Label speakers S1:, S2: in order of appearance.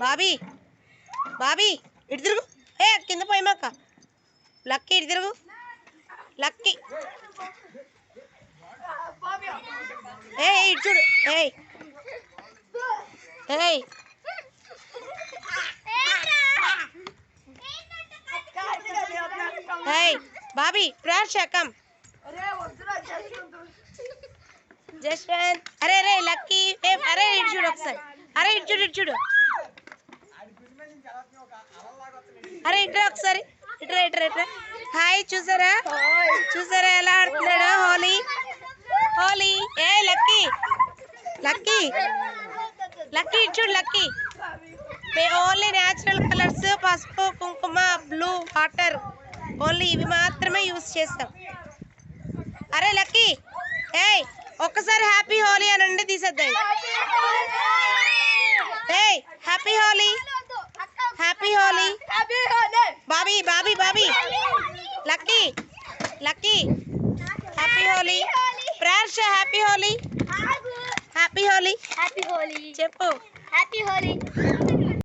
S1: బాబీ బాబీ ఇటు తిరుగు. ఏ కింద పోయమాక. లక్కీ ఇటు తిరుగు. లక్కీ ఏ ఇటు చూడు. ఏయ్ ఏయ్ ఏయ్ బాబీ ప్రాషా కమ్. జస్వంత్ అరే రే లక్కీ. అరే ఇటు చూడు ఒకసారి. అరే ఇటు చూడు ఇటు చూడు. అరే ఇట్రా ఒకసారి. ఇట్రా ఇట్రా ఇట్రా. హాయ్ చూసారా చూసారా ఎలా ఆడుతున్నాడు హోలీ. హోలీ ఏ లక్కీ లక్కీ లక్కీ ఇటు చూడు. లక్కీ ఓన్లీ న్యాచురల్ కలర్స్ పసుపు కుంకుమ బ్లూ వాటర్ ఓన్లీ ఇవి మాత్రమే యూజ్ చేస్తాం. అరే లక్కీ ఏయ్ ఒక్కసారి హ్యాపీ హోలీ అనండి తీసేద్దాం. ఏయ్ happy Holi happy Holi. Bobby Bobby Bobby lucky lucky happy Holi. ప్రార్ష happy Holi. Happy Holi
S2: happy Holi
S1: చెప్పు.
S2: హ్యాపీ హోలీ.